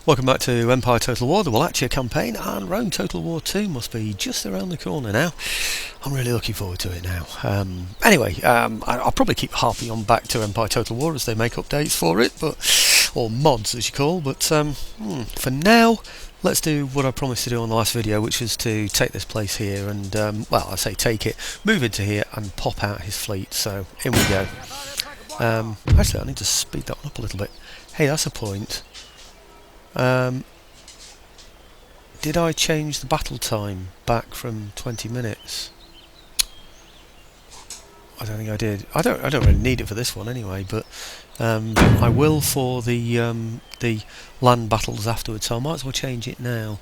Welcome back to Empire Total War, the Wallachia campaign, and Rome Total War 2 must be just around the corner now. I'm really looking forward to it now. Anyway, I'll probably keep harping on back to Empire Total War as they make updates for it, or mods as you call, but for now, let's do what I promised to do on the last video, which is to take this place here and, well, I say take it, move into here and pop out his fleet, so in we go. Actually, I need to speed that one up a little bit. Hey, that's a point. Did I change the battle time back from 20 minutes? I don't think I did. I don't really need it for this one anyway, but I will for the land battles afterwards, so I might as well change it now.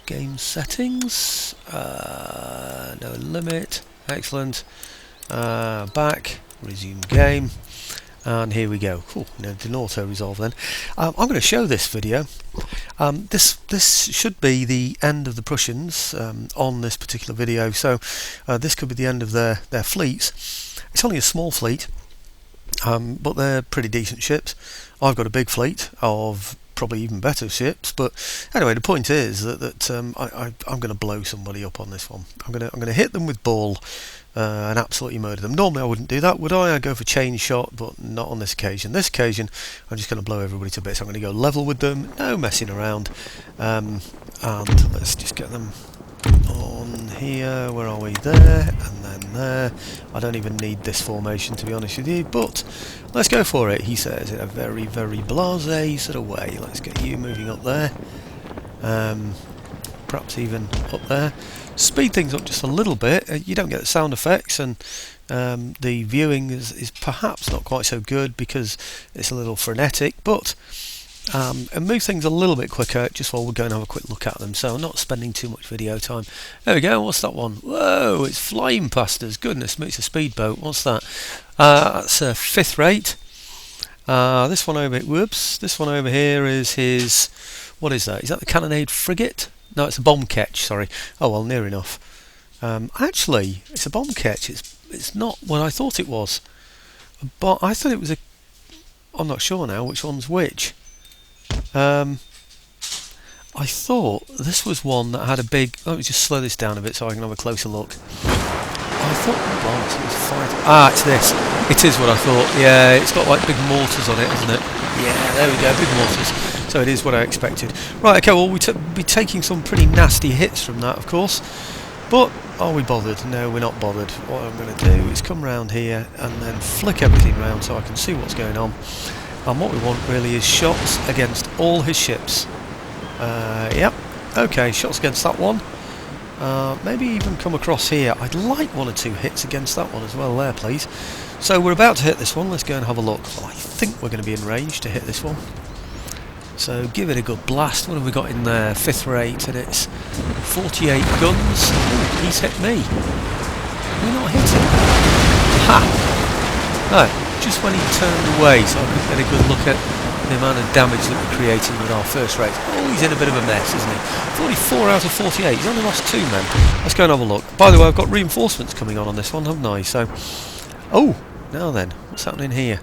Game settings, no limit, excellent. Back, resume game. And here we go. Cool. Now did an auto resolve then. I'm going to show this video. This should be the end of the Prussians on this particular video. So this could be the end of their fleets. It's only a small fleet, but they're pretty decent ships. I've got a big fleet of probably even better ships. But anyway, the point is that I'm going to blow somebody up on this one. I'm going to hit them with ball. And absolutely murder them. Normally I wouldn't do that, would I? I'd go for chain shot, but not on this occasion. This occasion, I'm just going to blow everybody to bits. I'm going to go level with them, no messing around. And let's just get them on here. Where are we? There, and then there. I don't even need this formation, to be honest with you, but let's go for it, he says, in a very, very blasé sort of way. Let's get you moving up there. Perhaps even up there. Speed things up just a little bit. You don't get the sound effects, and the viewing is perhaps not quite so good because it's a little frenetic, but and move things a little bit quicker just while we're going to have a quick look at them, so I'm not spending too much video time. There we go. What's that one? Whoa, it's flying past us. Goodness me, it's a speedboat. What's that? That's a 5th rate. This one over, whoops, this one over here is his, what is that? Is that the cannonade frigate? No, it's a bomb ketch, sorry. Oh well, near enough. Actually, it's a bomb ketch. It's not what I thought it was. But I thought it was a... I'm not sure now which one's which. I thought this was one that had a big... Let me just slow this down a bit so I can have a closer look. I thought it was fighting... it's this. It is what I thought. Yeah, it's got like big mortars on it, isn't it? Yeah, there we go, big mortars. So it is what I expected. Right, okay, well, we'll be taking some pretty nasty hits from that, of course. But are we bothered? No, we're not bothered. What I'm going to do is come round here and then flick everything round so I can see what's going on. And what we want really is shots against all his ships. Yep, okay, shots against that one. Maybe even come across here. I'd like 1 or 2 hits against that one as well there, please. So we're about to hit this one. Let's go and have a look. Well, I think we're going to be in range to hit this one. So give it a good blast. What have we got in there? 5th rate, and it's 48 guns. Ooh, he's hit me. We're not hitting. Ha! No, just when he turned away, so I could get a good look at the amount of damage that we're creating with our 1st rate. Oh, he's in a bit of a mess, isn't he? 44 out of 48. He's only lost 2 men. Let's go and have a look. By the way, I've got reinforcements coming on this one, haven't I? So, oh, now then, what's happening here?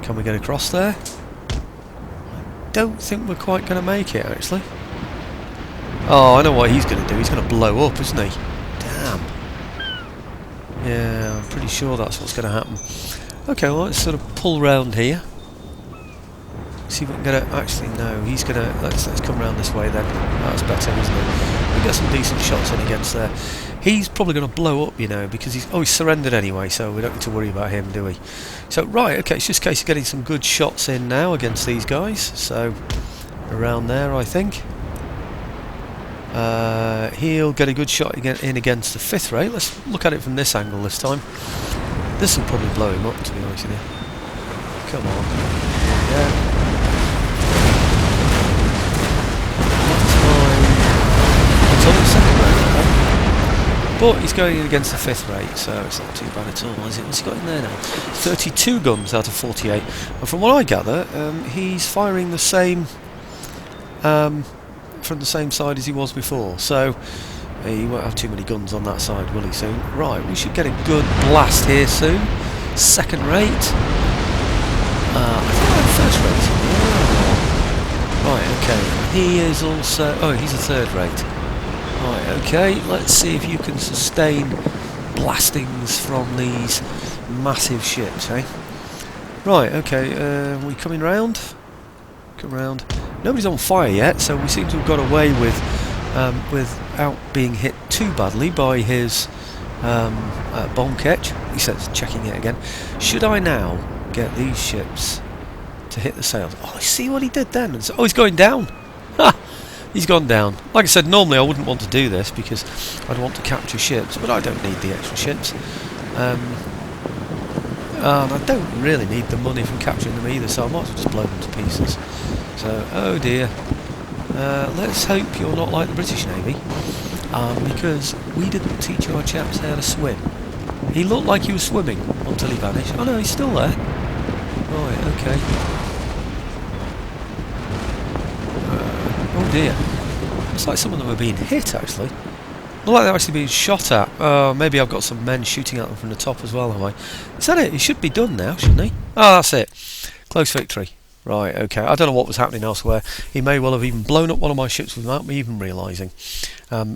Can we get across there? Don't think we're quite going to make it, actually. Oh, I know what he's going to do. He's going to blow up, isn't he? Damn. Yeah, I'm pretty sure that's what's going to happen. Okay, well, let's sort of pull round here. See if we can get it. Actually, no, he's going to... Let's come round this way then. That's better, isn't it? We get some decent shots in against there. He's probably going to blow up, you know, because he's surrendered anyway, so we don't need to worry about him, do we? So, right, okay, it's just a case of getting some good shots in now against these guys. So, around there, I think. He'll get a good shot in against the 5th rate. Let's look at it from this angle this time. This will probably blow him up, to be honest with you. Come on. There we go. It's on the 2nd rate. But he's going in against the 5th rate, so it's not too bad at all, is it? What's he got in there now? 32 guns out of 48. And from what I gather, he's firing the same from the same side as he was before. So he won't have too many guns on that side, will he, soon? Right, we should get a good blast here soon. 2nd rate. I think I had 1st rate. he is also... Oh, he's a third rate. Right, okay, let's see if you can sustain blastings from these massive ships, eh? Right, okay, we coming round? Come round. Nobody's on fire yet, so we seem to have got away without being hit too badly by his bomb catch. He says, checking it again. Should I now get these ships to hit the sails? Oh, I see what he did then. Oh, he's going down. Ha! He's gone down. Like I said, normally I wouldn't want to do this because I'd want to capture ships, but I don't need the extra ships. And I don't really need the money from capturing them either, so I might as well just blow them to pieces. So, oh dear. Let's hope you're not like the British Navy, because we didn't teach our chaps how to swim. He looked like he was swimming until he vanished. Oh no, he's still there. Right, okay. Oh dear. Looks like some of them are being hit, actually. Look like they're actually being shot at. Maybe I've got some men shooting at them from the top as well, have I? Is that it? He should be done now, shouldn't he? Oh, that's it. Close victory. Right, okay. I don't know what was happening elsewhere. He may well have even blown up one of my ships without me even realising.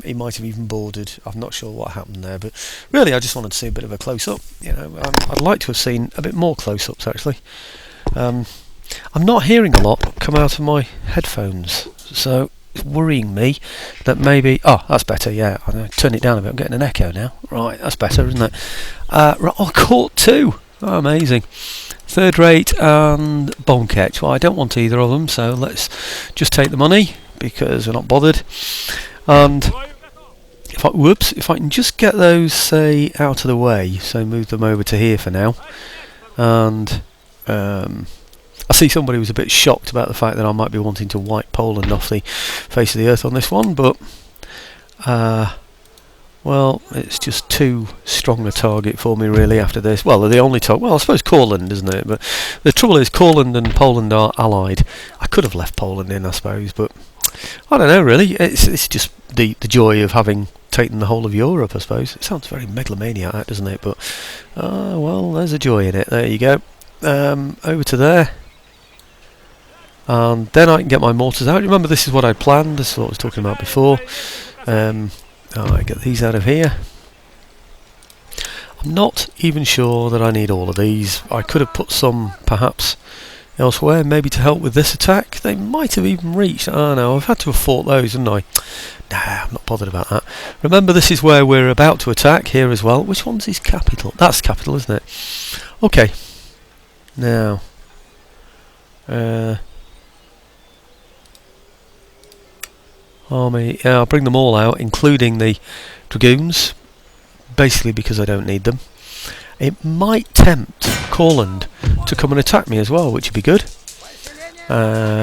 He might have even boarded. I'm not sure what happened there, but really I just wanted to see a bit of a close-up. You know, I'd like to have seen a bit more close-ups, actually. I'm not hearing a lot come out of my headphones, so it's worrying me that maybe... Oh, that's better, yeah. I'm going to turn it down a bit. I'm getting an echo now. Right, that's better, isn't it? Right, oh, caught two! Oh, amazing. Third rate and bomb catch. Well, I don't want either of them, so let's just take the money because we're not bothered. And if I can just get those, say, out of the way, so move them over to here for now. And I see somebody was a bit shocked about the fact that I might be wanting to wipe Poland off the face of the earth on this one, but well, it's just too strong a target for me really after this. Well, they're the only target. Well, I suppose Courland, isn't it? But the trouble is Courland and Poland are allied. I could have left Poland in, I suppose, but I don't know really. It's just the joy of having taken the whole of Europe, I suppose. It sounds very megalomaniac, doesn't it? But well, there's a joy in it. There you go. Over to there. And then I can get my mortars out. Remember, this is what I planned. This is what I was talking about before. Alright, get these out of here. I'm not even sure that I need all of these. I could have put some, perhaps, elsewhere, maybe to help with this attack. They might have even reached... Oh no, I've had to have fought those, haven't I? Nah, I'm not bothered about that. Remember, this is where we're about to attack here as well. Which one's his capital? That's capital, isn't it? Okay. Now... Army, yeah, I'll bring them all out, including the dragoons, basically because I don't need them. It might tempt Courland to come and attack me as well, which would be good.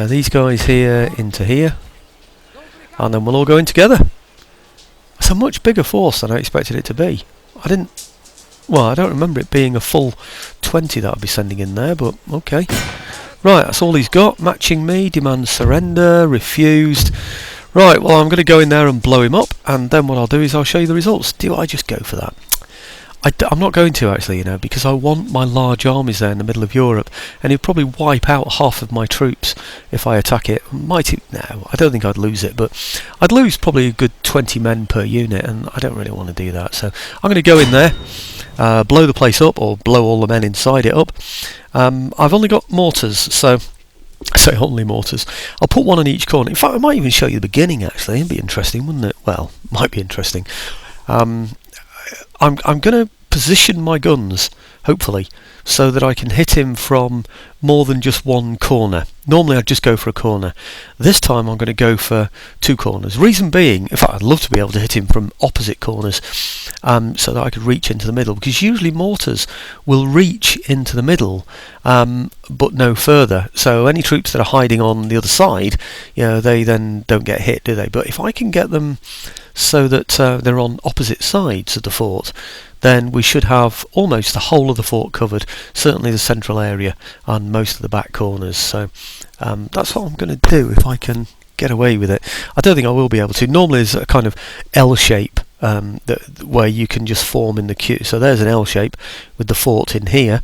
These guys here into here, and then we'll all go in together. It's a much bigger force than I expected it to be. I don't remember it being a full 20 that I'd be sending in there, but okay. Right, that's all he's got. Matching me, demands surrender, refused. Right, well I'm going to go in there and blow him up, and then what I'll do is I'll show you the results. Do I just go for that? I'm not going to actually, you know, because I want my large armies there in the middle of Europe, and it'd probably wipe out half of my troops if I attack it. Might it? No, I don't think I'd lose it, but I'd lose probably a good 20 men per unit, and I don't really want to do that. So I'm going to go in there, blow the place up, or blow all the men inside it up. I've only got mortars, so... I say only mortars. I'll put one on each corner. In fact, I might even show you the beginning actually. It'd be interesting, wouldn't it? Well, might be interesting. I'm going to position my guns, hopefully, so that I can hit him from more than just one corner. Normally I'd just go for a corner. This time I'm going to go for two corners. Reason being, in fact I'd love to be able to hit him from opposite corners, so that I could reach into the middle, because usually mortars will reach into the middle but no further, so any troops that are hiding on the other side, you know, they then don't get hit, do they? But if I can get them so that they're on opposite sides of the fort, then we should have almost the whole of the fort covered, certainly the central area and most of the back corners. So that's what I'm going to do if I can get away with it. I don't think I will be able to. Normally there's a kind of L shape where you can just form in the queue. So there's an L shape with the fort in here.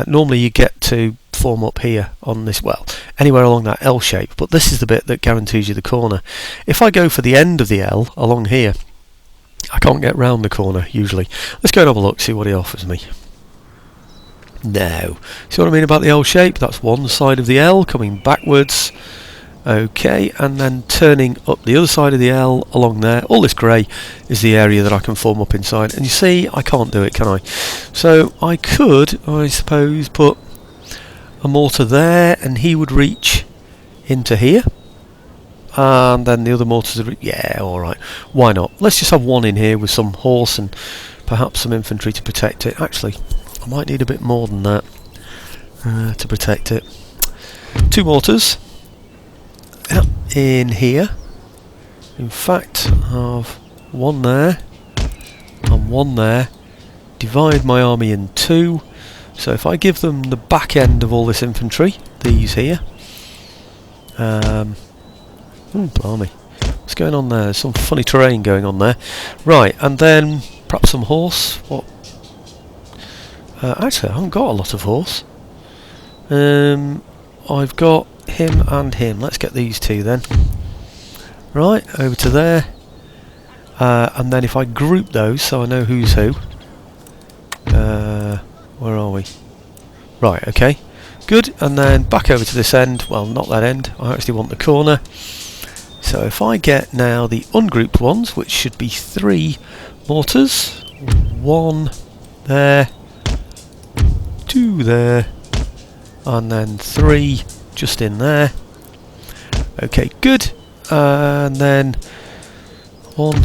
Normally you get to form up here on this, well, anywhere along that L shape, but this is the bit that guarantees you the corner. If I go for the end of the L along here, I can't get round the corner usually. Let's go and have a look, see what he offers me. No. See what I mean about the L shape? That's one side of the L coming backwards. Okay, and then turning up the other side of the L along there. All this grey is the area that I can form up inside. And you see, I can't do it, can I? So I could, I suppose, put a mortar there, and he would reach into here. And then the other mortars would yeah, alright. Why not? Let's just have one in here with some horse and perhaps some infantry to protect it. Actually, I might need a bit more than that to protect it. 2 mortars. In here. In fact, I have one there and one there. Divide my army in 2. So if I give them the back end of all this infantry, these here. Blimey. What's going on there? There's some funny terrain going on there. Right, and then perhaps some horse. What? Actually, I haven't got a lot of horse. I've got him and him. Let's get these 2 then. Right, over to there. And then if I group those so I know who's who. Where are we? Right, okay. Good, and then back over to this end. Well, not that end. I actually want the corner. So if I get now the ungrouped ones, which should be 3 mortars. 1 there. 2 there. And then 3 just in there. Okay, good. And then 1,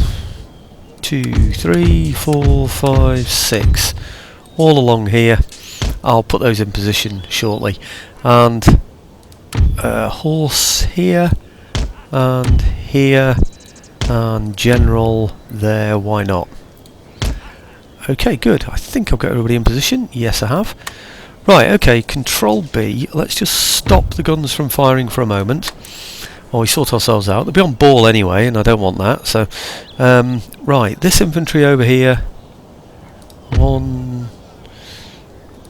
2, 3, 4, 5, 6 all along here. I'll put those in position shortly. And horse here and here and general there. Why not? Okay, good. I think I've got everybody in position. Yes, I have. Right, okay, Control B. Let's just stop the guns from firing for a moment while we sort ourselves out. They'll be on ball anyway, and I don't want that. So, right, this infantry over here. 1,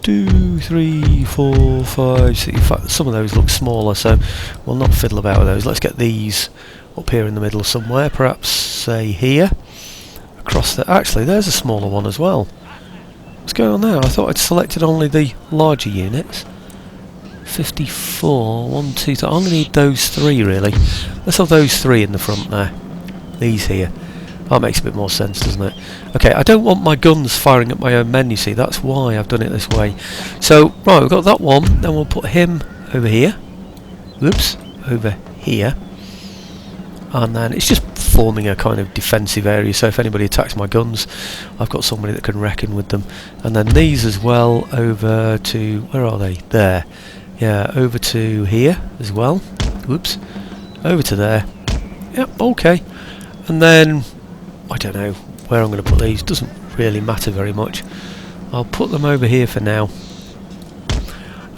2, 3, 4, 5, 6. In fact, some of those look smaller, so we'll not fiddle about with those. Let's get these up here in the middle somewhere. Perhaps, say, here. Across there. Actually, there's a smaller one as well. What's going on there? I thought I'd selected only the larger units. 54, 1, 2, 3. I only need those 3 really. Let's have those 3 in the front there. These here. That makes a bit more sense, doesn't it? Okay, I don't want my guns firing at my own men, you see. That's why I've done it this way. So, right, we've got that one. Then we'll put him over here. Whoops. Over here. And then it's just forming a kind of defensive area, so if anybody attacks my guns, I've got somebody that can reckon with them. And then these as well over to, where are they? There. Yeah, over to here as well. Whoops. Over to there. Yep, okay. And then, I don't know where I'm going to put these, doesn't really matter very much. I'll put them over here for now.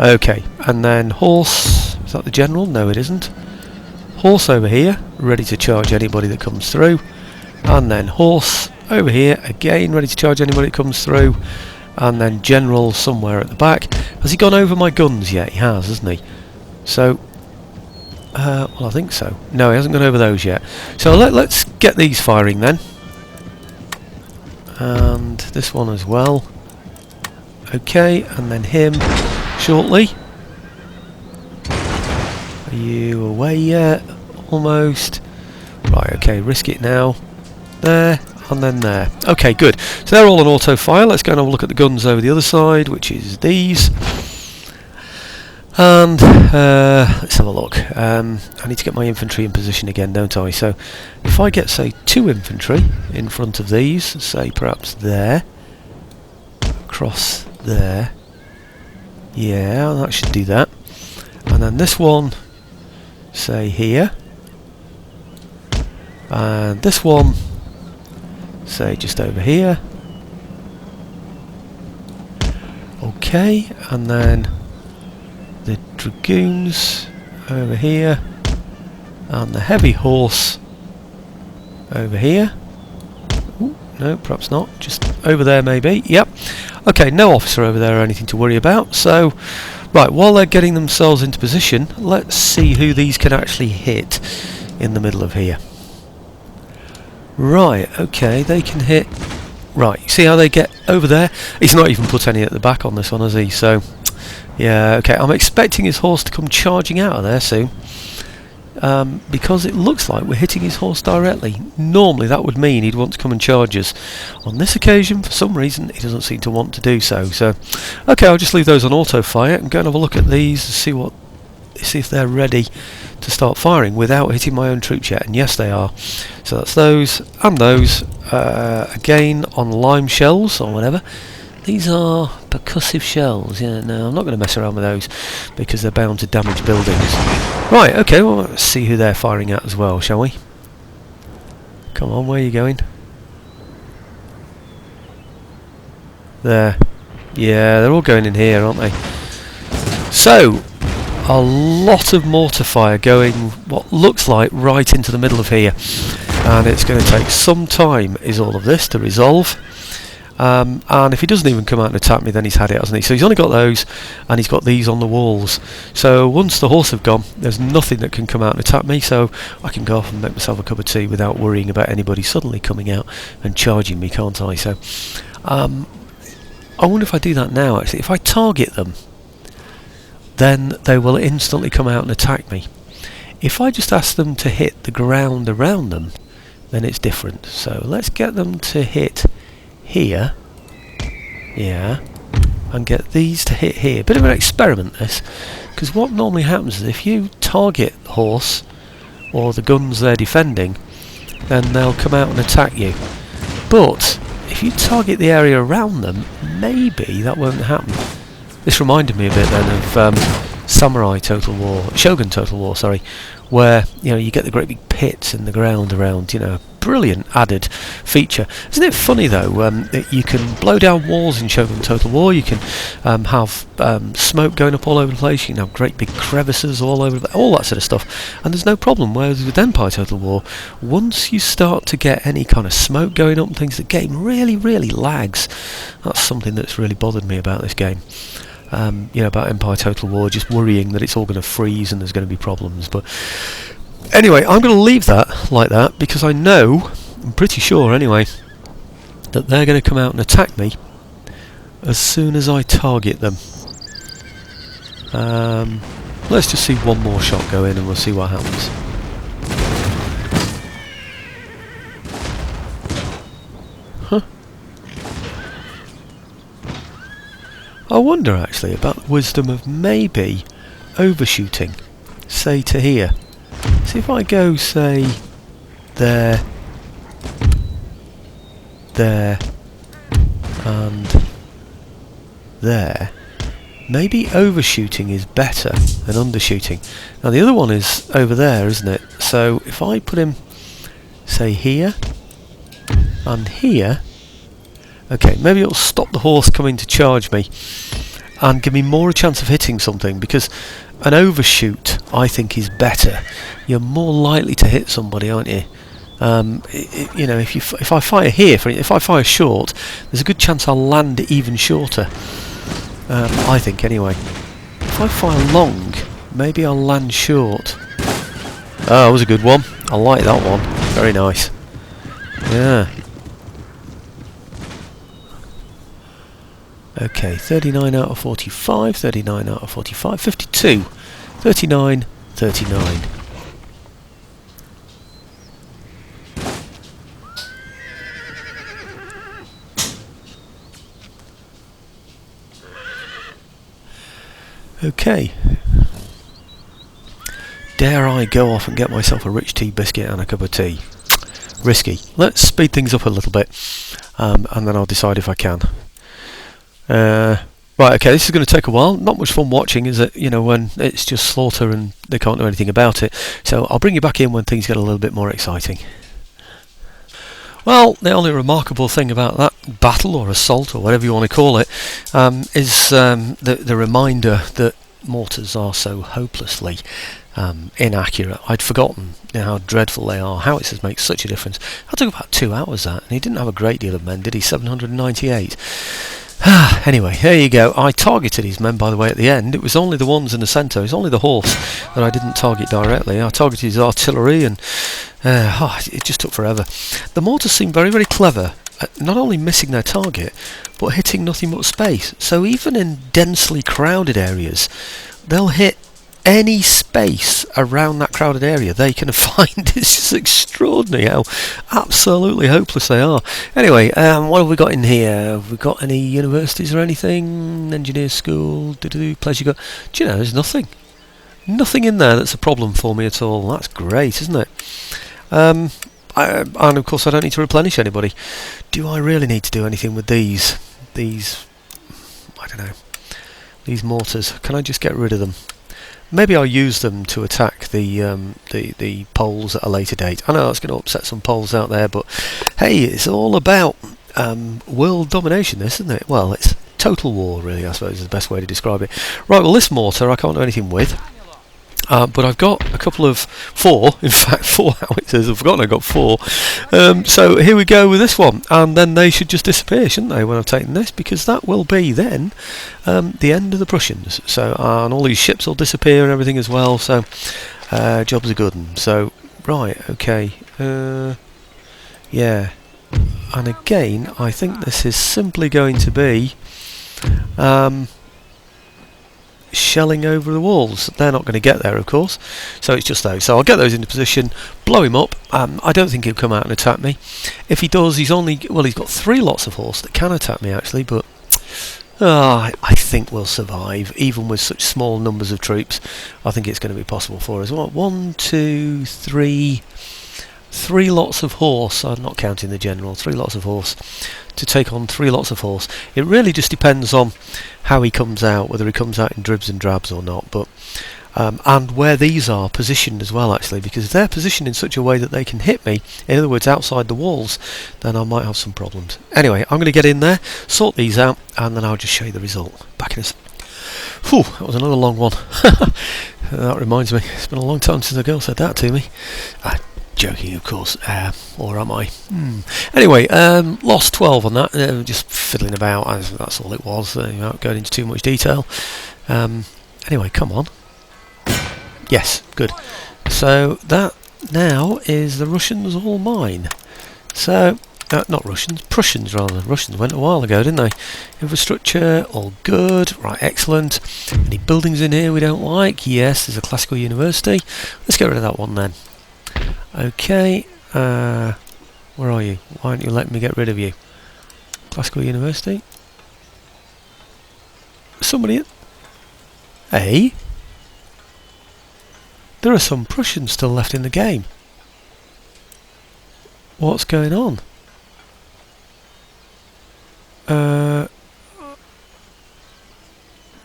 Okay, and then horse, is that the general? No, it isn't. Horse over here, ready to charge anybody that comes through. And then horse over here, again ready to charge anybody that comes through. And then general somewhere at the back. Has he gone over my guns yet? He has, hasn't he? So, well, I think so. No, he hasn't gone over those yet. So let's get these firing then. And this one as well. Okay, and then him shortly. Are you away yet? Almost. Right, okay, risk it now. There, and then there. Okay, good. So they're all on auto fire. Let's go and have a look at the guns over the other side, which is these. And let's have a look. I need to get my infantry in position again, don't I? So if I get, say, 2 infantry in front of these, say perhaps there, across there. Yeah, that should do that. And then this one, say here, and this one, say just over here. Okay, and then the dragoons over here, and the heavy horse over here. Ooh, no, perhaps not, just over there maybe. Yep. Okay, no officer over there or anything to worry about, so Right, while they're getting themselves into position, let's see who these can actually hit in the middle of here. Right, okay, they can hit... Right, see how they get over there? He's not even put any at the back on this one, has he? So, yeah, okay, I'm expecting his horse to come charging out of there soon. Because it looks like we're hitting his horse directly. Normally that would mean he'd want to come and charge us. On this occasion, for some reason, he doesn't seem to want to do so. So, okay, I'll just leave those on auto fire and go and have a look at these and see if they're ready to start firing without hitting my own troops yet. And yes, they are. So that's those and those. Again on lime shells or whatever. These are percussive shells. Yeah, no, I'm not going to mess around with those because they're bound to damage buildings. Right, okay, well, let's see who they're firing at as well, shall we? Come on, where are you going? There. Yeah, they're all going in here, aren't they? So, a lot of mortar fire going what looks like right into the middle of here. And it's going to take some time, is all of this, to resolve. And if he doesn't even come out and attack me, then he's had it, hasn't he? So he's only got those, and he's got these on the walls. So once the horse have gone, there's nothing that can come out and attack me, so I can go off and make myself a cup of tea without worrying about anybody suddenly coming out and charging me, can't I? So I wonder if I do that now, actually. If I target them, then they will instantly come out and attack me. If I just ask them to hit the ground around them, then it's different. So let's get them to hit here, yeah, and get these to hit here. Bit of an experiment this, because what normally happens is if you target the horse or the guns they're defending, then they'll come out and attack you. But if you target the area around them, maybe that won't happen. This reminded me a bit then of Samurai Total War, Shogun Total War, sorry, where you get the great big pits in the ground around, brilliant added feature. Isn't it funny though that you can blow down walls in Shogun Total War, you can have smoke going up all over the place, you can have great big crevices all over, all that sort of stuff, and there's no problem. Whereas with Empire Total War, once you start to get any kind of smoke going up and things, the game really lags. That's something that's really bothered me about this game. About Empire Total War, just worrying that it's all going to freeze and there's going to be problems. But anyway, I'm going to leave that like that because I know, I'm pretty sure anyway, that they're going to come out and attack me as soon as I target them. Let's just see one more shot go in and we'll see what happens. I wonder actually about the wisdom of maybe overshooting, say to here. See if I go, say, there, and there. Maybe overshooting is better than undershooting. Now the other one is over there, isn't it? So if I put him, say, here, and here, okay, maybe it'll stop the horse coming to charge me and give me more a chance of hitting something, because an overshoot I think is better. You're more likely to hit somebody, aren't you? If I fire here, if I fire short, there's a good chance I'll land even shorter. I think anyway. If I fire long, maybe I'll land short. Oh, that was a good one. I like that one. Very nice. Yeah. Okay, 39 out of 45, 39 out of 45, 52, 39, 39. Okay. Dare I go off and get myself a rich tea biscuit and a cup of tea? Risky. Let's speed things up a little bit, and then I'll decide if I can. Right, okay, this is going to take a while. Not much fun watching, is it? When it's just slaughter and they can't do anything about it. So I'll bring you back in when things get a little bit more exciting. Well, the only remarkable thing about that battle or assault or whatever you want to call it is the reminder that mortars are so hopelessly inaccurate. I'd forgotten how dreadful they are. Howitzers make such a difference. That took about 2 hours, that, and he didn't have a great deal of men, did he? 798. Anyway, there you go. I targeted his men, by the way, at the end. It was only the ones in the centre. It was only the horse that I didn't target directly. I targeted his artillery, and it just took forever. The mortars seemed very, very clever at not only missing their target, but hitting nothing but space. So even in densely crowded areas, they'll hit any space around that crowded area they can find. It's just extraordinary how absolutely hopeless they are. Anyway, what have we got in here? Have we got any universities or anything? Engineer school, pleasure go. Do you know, there's nothing in there that's a problem for me at all. That's great, isn't it? And of course I don't need to replenish anybody. Do I really need to do anything with these I don't know, these mortars? Can I just get rid of them? Maybe I'll use them to attack the poles at a later date. I know that's going to upset some poles out there, but hey, it's all about world domination, this, isn't it? Well, it's total war, really, I suppose is the best way to describe it. Right, well, this mortar I can't do anything with. But I've got a couple of four howitzers. I've forgotten I got 4. So here we go with this one, and then they should just disappear, shouldn't they, when I've taken this, because that will be then the end of the Prussians. So and all these ships will disappear and everything as well. So job's a good one. So right, okay, yeah. And again, I think this is simply going to be shelling over the walls. They're not going to get there, of course, so it's just those. So I'll get those into position, blow him up. I don't think he'll come out and attack me. If he does, he's got 3 lots of horse that can attack me actually, but I think we'll survive even with such small numbers of troops. I think it's going to be possible for us. What, 1, 2, 3 lots of horse, I'm not counting the general, 3 lots of horse to take on 3 lots of horse. It really just depends on how he comes out, whether he comes out in dribs and drabs or not, but and where these are positioned as well, actually, because if they're positioned in such a way that they can hit me, in other words outside the walls, then I might have some problems. Anyway, I'm going to get in there, sort these out, and then I'll just show you the result. Back in a Whew, that was another long one. That reminds me, it's been a long time since a girl said that to me. Joking, of course, or am I? Anyway, lost 12 on that, just fiddling about, that's all it was, without going into too much detail. Anyway, come on. Yes, good. So that now is the Russians all mine. So, not Russians, Prussians rather. Russians went a while ago, didn't they? Infrastructure, all good, right, excellent. Any buildings in here we don't like? Yes, there's a classical university. Let's get rid of that one then. Okay, where are you? Why don't you let me get rid of you? Classical University? Somebody... Hey? There are some Prussians still left in the game. What's going on?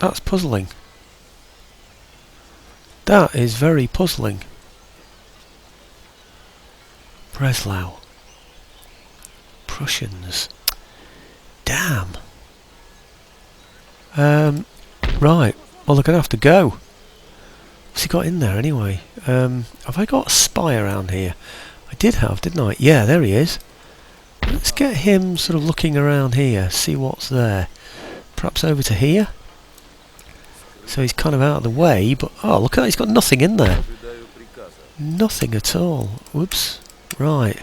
That's puzzling. That is very puzzling. Breslau. Prussians. Damn. Right. Well, they're going to have to go. What's he got in there anyway? Have I got a spy around here? I did have, didn't I? Yeah, there he is. Let's get him sort of looking around here, see what's there. Perhaps over to here? So he's kind of out of the way, but... Oh, look at that, he's got nothing in there. Nothing at all. Whoops. Right.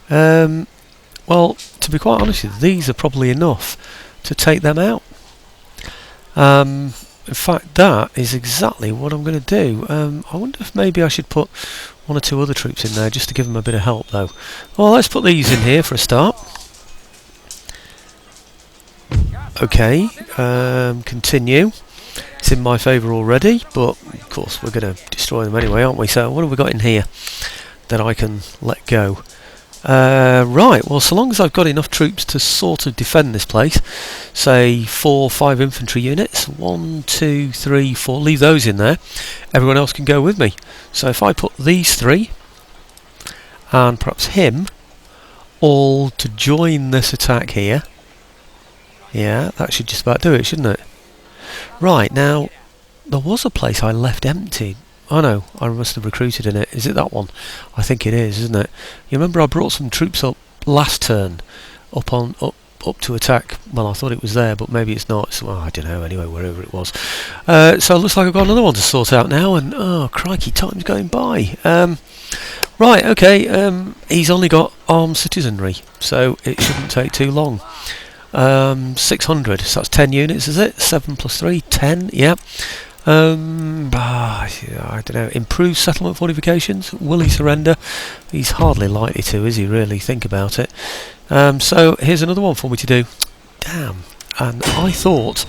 Well, to be quite honest with you, these are probably enough to take them out. In fact, that is exactly what I'm going to do. I wonder if maybe I should put 1 or 2 other troops in there just to give them a bit of help, though. Well, let's put these in here for a start. Okay, continue. It's in my favour already, but of course we're going to destroy them anyway, aren't we? So what have we got in here that I can let go? Right, well, so long as I've got enough troops to sort of defend this place, say 4 or 5 infantry units, 1, 2, 3, 4, leave those in there, everyone else can go with me. So if I put these 3 and perhaps him all to join this attack here, yeah, that should just about do it, shouldn't it? Right, now there was a place I left empty. Oh no, I must have recruited in it. Is it that one? I think it is, isn't it? You remember I brought some troops up last turn, up up to attack. Well, I thought it was there, but maybe it's not. So, well, I don't know. Anyway, wherever it was. So it looks like I've got another one to sort out now. And oh, crikey, time's going by. Right, okay. He's only got armed citizenry, so it shouldn't take too long. 600. So that's 10 units, is it? 7 plus 3, 10. Yeah. I don't know. Improved settlement fortifications. Will he surrender? He's hardly likely to, is he? Really? Think about it. So here's another one for me to do. Damn. And I thought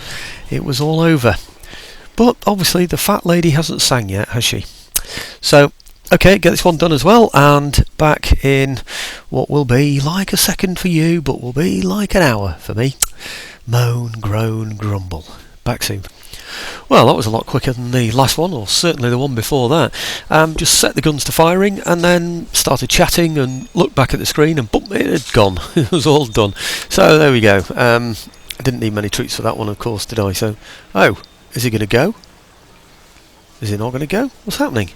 it was all over, but obviously the fat lady hasn't sang yet, has she? So okay, get this one done as well, and back in what will be like a second for you, but will be like an hour for me. Moan, groan, grumble. Back soon. Well, that was a lot quicker than the last one, or certainly the one before that. Just set the guns to firing and then started chatting and looked back at the screen and boom, it had gone. It was all done. So there we go. I didn't need many treats for that one, of course, did I? So, oh, is he going to go? Is he not going to go? What's happening?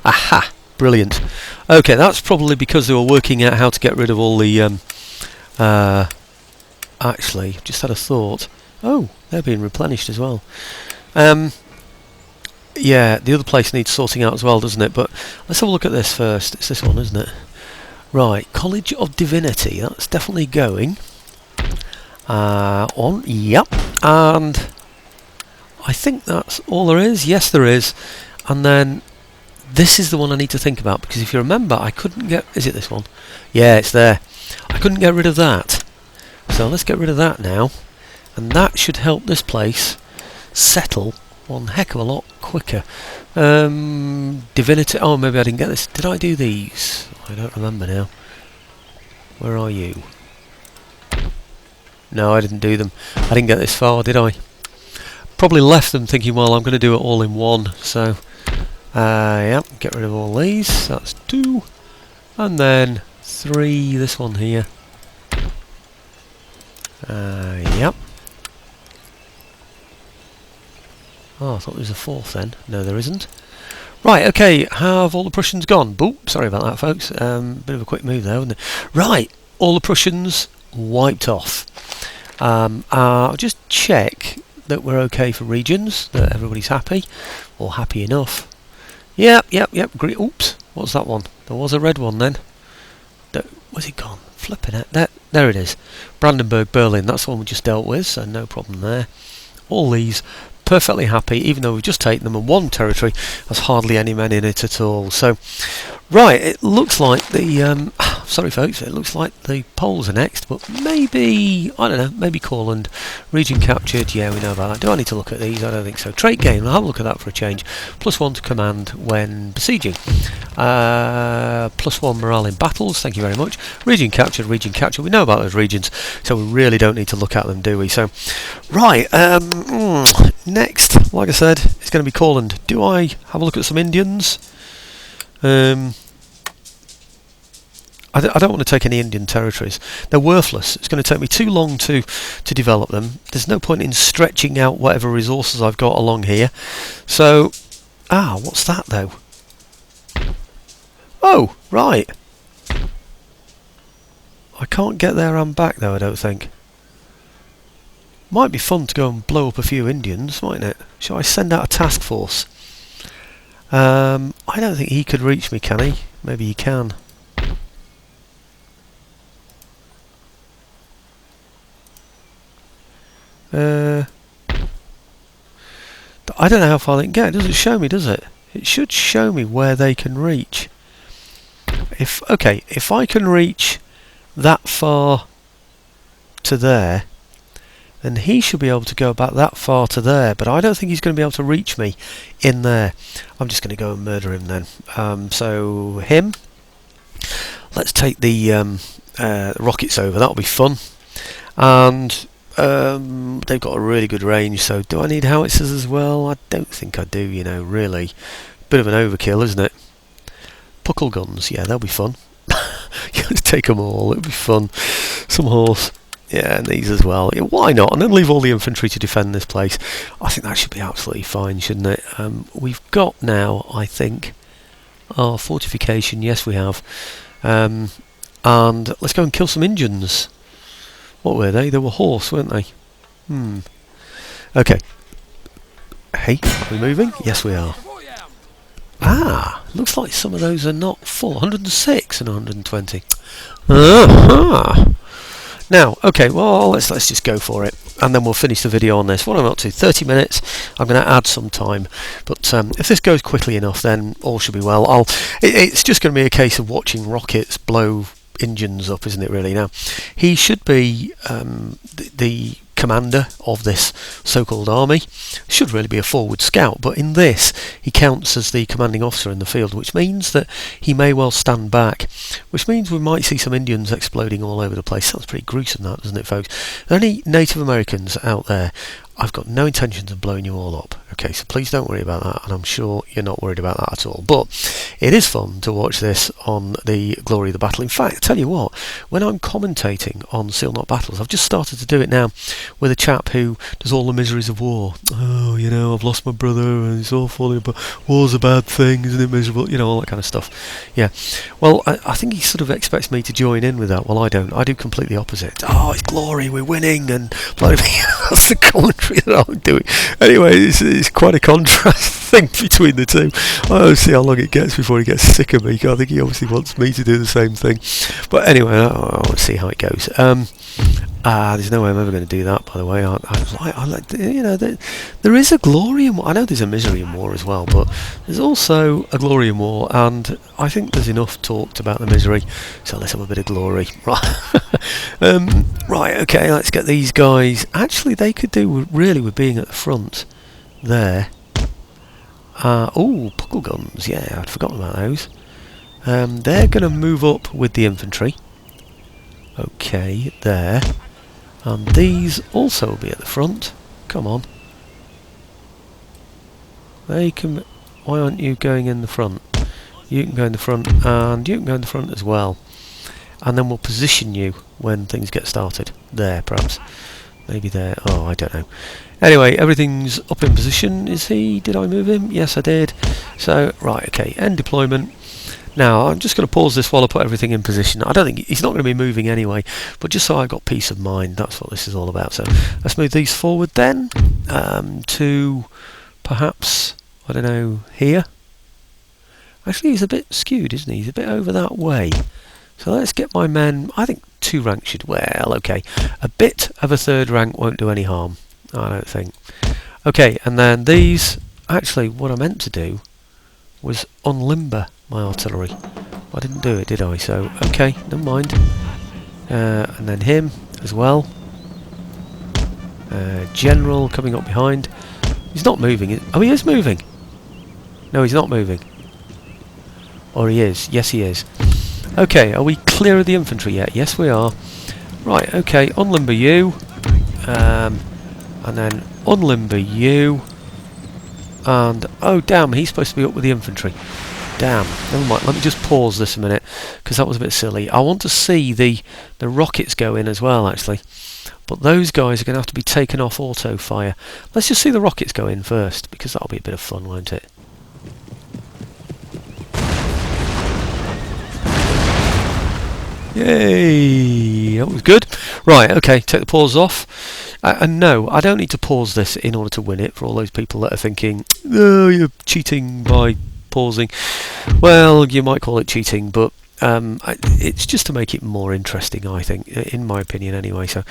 Aha! Brilliant. Okay, that's probably because they were working out how to get rid of all the... actually, just had a thought. Oh, they're being replenished as well. Yeah, the other place needs sorting out as well, doesn't it? But let's have a look at this first. It's this one, isn't it? Right, College of Divinity. That's definitely going. On, yep. And I think that's all there is. Yes, there is. And then this is the one I need to think about, because if you remember, I couldn't get... Is it this one? Yeah, it's there. I couldn't get rid of that. So let's get rid of that now. And that should help this place settle one heck of a lot quicker. Divinity... Oh, maybe I didn't get this. Did I do these? I don't remember now. Where are you? No, I didn't do them. I didn't get this far, did I? Probably left them thinking, well, I'm going to do it all in one. So, yeah, get rid of all these. That's 2. And then 3, this one here. Yep. Oh, I thought there was a 4th then. No, there isn't. Right, okay, have all the Prussians gone? Boop, sorry about that, folks. Bit of a quick move there, wasn't it? Right, all the Prussians wiped off. I'll just check that we're okay for regions, that everybody's happy, or happy enough. Yep, great. Oops, what's that one? There was a red one then. Where's it gone? Flipping it. There it is. Brandenburg, Berlin, that's the one we just dealt with, so no problem there. All these perfectly happy, even though we've just taken them, and one territory has hardly any men in it at all. So, right, it looks like the... sorry folks, it looks like the Poles are next, but maybe, I don't know, maybe Courland. Region captured, yeah, we know about that. Do I need to look at these? I don't think so. Trait gain, I'll have a look at that for a change. +1 to command when besieging. +1 morale in battles, thank you very much. Region captured, we know about those regions, so we really don't need to look at them, do we? So, right, next, like I said, it's going to be Courland. Do I have a look at some Indians? I don't want to take any Indian territories. They're worthless. It's going to take me too long to develop them. There's no point in stretching out whatever resources I've got along here. So, what's that though? Oh, right. I can't get there and back though, I don't think. Might be fun to go and blow up a few Indians, mightn't it? Shall I send out a task force? I don't think he could reach me, can he? Maybe he can. I don't know how far they can get. It doesn't show me, does it? It should show me where they can reach. If I can reach that far to there, then he should be able to go about that far to there, but I don't think he's going to be able to reach me in there. I'm just going to go and murder him then. So him, let's take the rockets over, that'll be fun. And they've got a really good range, so do I need howitzers as well? I don't think I do, you know, really. Bit of an overkill, isn't it? Puckle guns, yeah, they'll be fun. Let's take them all, it'll be fun. Some horse, yeah, and these as well. Yeah, why not? And then leave all the infantry to defend this place. I think that should be absolutely fine, shouldn't it? We've got now, I think, our fortification, yes we have. And let's go and kill some Indians. What were they? They were horse, weren't they? Okay. Hey, are we moving? Yes, we are. Ah, looks like some of those are not full. 106 and 120. Aha! Now, okay, well, let's just go for it, and then we'll finish the video on this. What I'm up to, 30 minutes. I'm going to add some time, but if this goes quickly enough, then all should be well. It's just going to be a case of watching rockets blow engines up, isn't it? Really. Now, he should be the commander of this so-called army. Should really be a forward scout, but in this he counts as the commanding officer in the field, which means that he may well stand back, which means we might see some Indians exploding all over the place. Sounds pretty gruesome, that, doesn't it, folks? Are there any Native Americans out there? I've got no intentions of blowing you all up, okay, so please don't worry about that, and I'm sure you're not worried about that at all. But it is fun to watch this on the Glory of the Battle. In fact, I tell you what, when I'm commentating on Seal Not Battles, I've just started to do it now with a chap who does all the miseries of war. Oh, you know, I've lost my brother and it's awful, but war's a bad thing, isn't it, miserable? You know, all that kind of stuff. Yeah. Well, I think he sort of expects me to join in with that. Well, I don't. I do completely opposite. Oh, it's glory, we're winning, and bloody that's the commentary that I'm doing. Anyway, it's quite a contrast thing between the two. I don't see how long it gets before he gets sick of me. I think he obviously wants me to do the same thing. But anyway, I'll see how it goes. There's no way I'm ever going to do that, by the way. I like, you know, there is a glory in war. I know there's a misery in war as well, but there's also a glory in war, and I think there's enough talked about the misery, so let's have a bit of glory. Right, right, okay, let's get these guys. Actually, they could do really with being at the front there. Oh, puckle guns, yeah, I'd forgotten about those. They're going to move up with the infantry. Okay, there. And these also will be at the front. Come on. They can... Why aren't you going in the front? You can go in the front, and you can go in the front as well. And then we'll position you when things get started. There, perhaps. Maybe there. Oh, I don't know. Anyway, everything's up in position. Is he? Did I move him? Yes, I did. So, right, okay. End deployment. Now, I'm just going to pause this while I put everything in position. I don't think he's not going to be moving anyway, but just so I've got peace of mind, that's what this is all about. So let's move these forward then to perhaps, I don't know, here. Actually, he's a bit skewed, isn't he? He's a bit over that way. So let's get my men, I think 2 ranks should, well, okay. A bit of a 3rd rank won't do any harm, I don't think. Okay, and then these, actually what I meant to do was unlimber my artillery. I didn't do it, did I? So, okay, never mind. And then him as well. General coming up behind. He's not moving. Oh, he is moving. No, he's not moving. Or he is. Yes, he is. Okay, are we clear of the infantry yet? Yes, we are. Right, okay, unlimber you. And then unlimber you. And, oh damn, he's supposed to be up with the infantry. Damn, never mind, let me just pause this a minute, because that was a bit silly. I want to see the rockets go in as well, actually. But those guys are going to have to be taken off auto fire. Let's just see the rockets go in first, because that'll be a bit of fun, won't it? Yay! That was good. Right, okay, take the pause off. And no, I don't need to pause this in order to win it, for all those people that are thinking, oh, you're cheating by pausing. Well, you might call it cheating, but it's just to make it more interesting, I think, in my opinion anyway. So,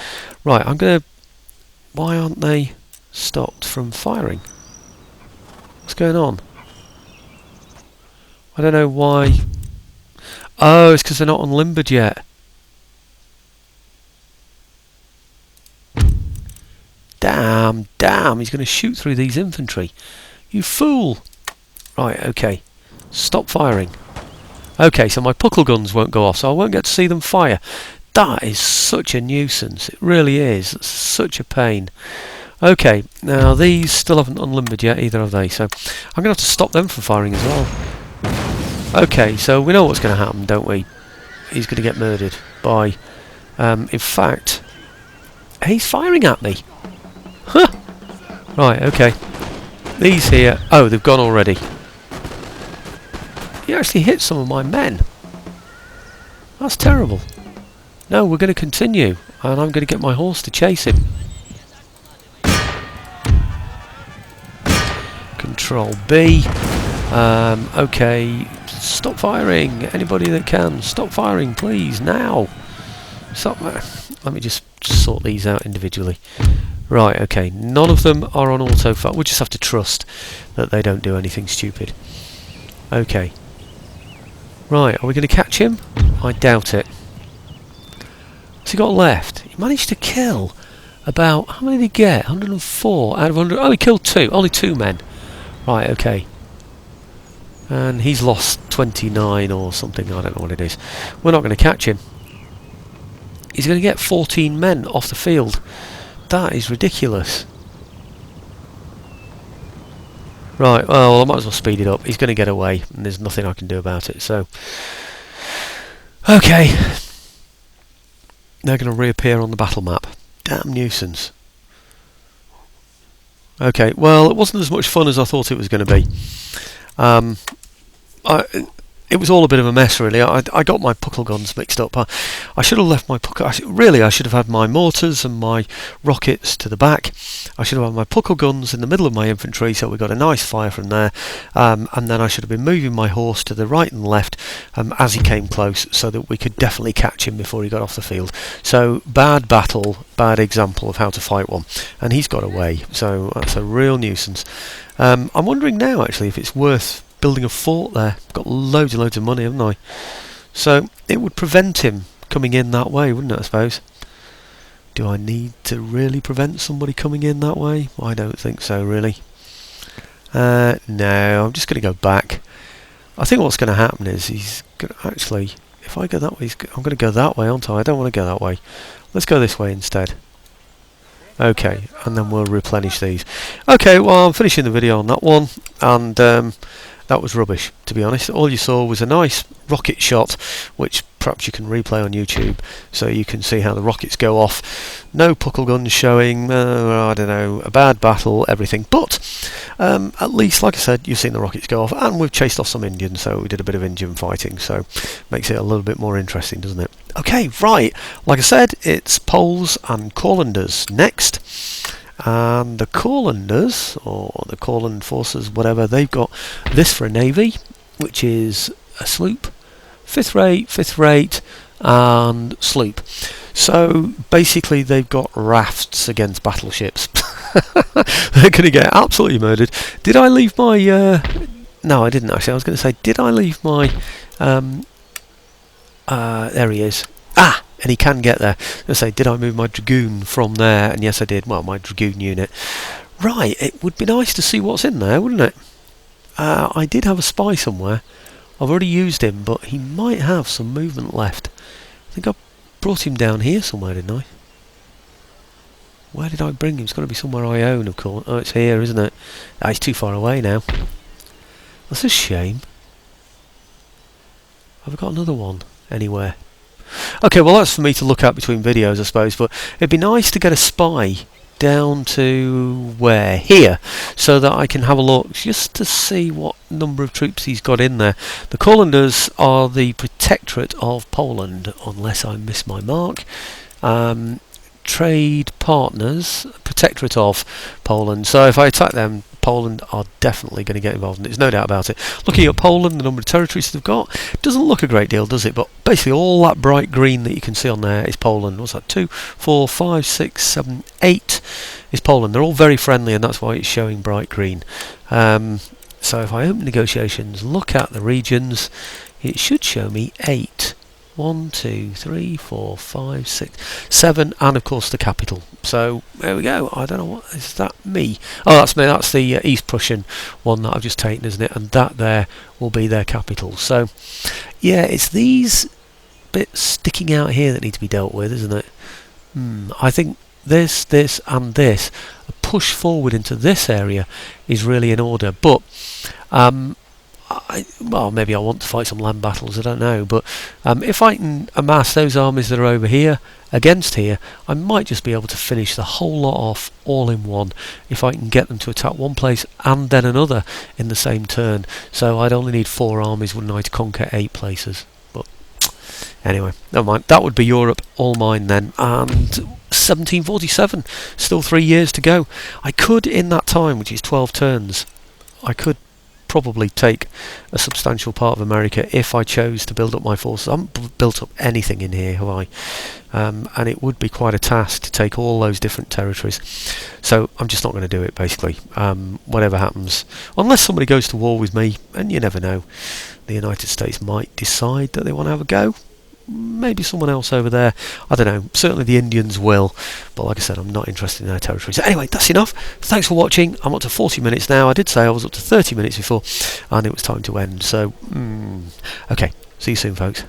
right, I'm going to... Why aren't they stopped from firing? What's going on? I don't know why... Oh, it's because they're not unlimbered yet. Damn, he's going to shoot through these infantry. You fool! Right, okay. Stop firing. Okay, so my puckle guns won't go off, so I won't get to see them fire. That is such a nuisance. It really is. It's such a pain. Okay, now these still haven't unlimbered yet, either have they, so I'm going to have to stop them from firing as well. Okay, so we know what's going to happen, don't we? He's going to get murdered by... in fact... He's firing at me! Huh! Right, okay. These here... Oh, they've gone already. He actually hit some of my men. That's terrible. No, we're going to continue, and I'm going to get my horse to chase him. Control B. Okay, stop firing. Anybody that can, stop firing, please, now. Stop. Let me just sort these out individually. Right, okay, none of them are on auto fire. We'll just have to trust that they don't do anything stupid. Okay. Right, are we going to catch him? I doubt it. What's he got left? He managed to kill about... How many did he get? 104 out of 100... Oh, he killed 2. Only 2 men. Right, okay. And he's lost 29 or something. I don't know what it is. We're not going to catch him. He's going to get 14 men off the field. That is ridiculous. Right, well, I might as well speed it up. He's going to get away, and there's nothing I can do about it, so... Okay. They're going to reappear on the battle map. Damn nuisance. Okay, well, it wasn't as much fun as I thought it was going to be. It was all a bit of a mess, really. I got my puckle guns mixed up. I should have left my I should have had my mortars and my rockets to the back. I should have had my puckle guns in the middle of my infantry, so we got a nice fire from there. And then I should have been moving my horse to the right and left as he came close, so that we could definitely catch him before he got off the field. So bad battle, bad example of how to fight one, and he's got away. So that's a real nuisance. I'm wondering now, actually, if it's worth building a fort there. I've got loads and loads of money, haven't I? So it would prevent him coming in that way, wouldn't it, I suppose? Do I need to really prevent somebody coming in that way? I don't think so, really. No, I'm just going to go back. I think what's going to happen is he's going to actually... If I go that way, I'm going to go that way, aren't I? I don't want to go that way. Let's go this way instead. Okay, and then we'll replenish these. Okay, well, I'm finishing the video on that one, and... that was rubbish, to be honest. All you saw was a nice rocket shot, which perhaps you can replay on YouTube, so you can see how the rockets go off. No puckle guns showing, I don't know, a bad battle, everything. But at least, like I said, you've seen the rockets go off, and we've chased off some Indians, so we did a bit of Indian fighting, so makes it a little bit more interesting, doesn't it? Okay, right. Like I said, it's Poles and Courlanders next. And the Courlanders, or the Courland forces, whatever, they've got this for a navy, which is a sloop, fifth rate, and sloop. So basically they've got rafts against battleships. They're going to get absolutely murdered. Did I leave my... no, I didn't actually. I was going to say, did I leave my... there he is. Ah! And he can get there. I say, did I move my dragoon from there? And yes, I did. Well, my dragoon unit. Right, it would be nice to see what's in there, wouldn't it? I did have a spy somewhere. I've already used him, but he might have some movement left. I think I brought him down here somewhere, didn't I? Where did I bring him? It's got to be somewhere I own, of course. Oh, it's here, isn't it? Ah, he's too far away now. That's a shame. Have I got another one anywhere? Okay, well that's for me to look at between videos, I suppose, but it'd be nice to get a spy down to where? Here, so that I can have a look just to see what number of troops he's got in there. The Courlanders are the Protectorate of Poland, unless I miss my mark. Trade partners, Protectorate of Poland. So if I attack them, Poland are definitely going to get involved, and there's no doubt about it. Looking at Poland, the number of territories they've got, doesn't look a great deal, does it? But basically all that bright green that you can see on there is Poland. What's that? 2, 4, 5, 6, 7, 8 is Poland. They're all very friendly, and that's why it's showing bright green. So if I open negotiations, look at the regions, it should show me 8. 1, 2, 3, 4, 5, 6, 7, and of course the capital. So there we go. I don't know what is that. Me? Oh, that's me. That's the East Prussian one that I've just taken, isn't it? And that there will be their capital. So yeah, it's these bits sticking out here that need to be dealt with, isn't it? I think this, and this, a push forward into this area is really in order. But well, maybe I want to fight some land battles, I don't know, but if I can amass those armies that are over here against here, I might just be able to finish the whole lot off all in one if I can get them to attack one place and then another in the same turn. So I'd only need 4 armies, wouldn't I, to conquer 8 places. But Anyway, never mind. That would be Europe, all mine then. And 1747, still 3 years to go. I could, in that time, which is 12 turns, I could probably take a substantial part of America if I chose to build up my forces. I haven't built up anything in here, have I? And it would be quite a task to take all those different territories. So I'm just not going to do it, basically. Whatever happens, unless somebody goes to war with me, and you never know, the United States might decide that they want to have a go. Maybe someone else over there, I don't know, certainly the Indians will, but like I said, I'm not interested in their territories. So anyway, that's enough. Thanks for watching. I'm up to 40 minutes now. I did say I was up to 30 minutes before, and it was time to end. So, okay, see you soon, folks.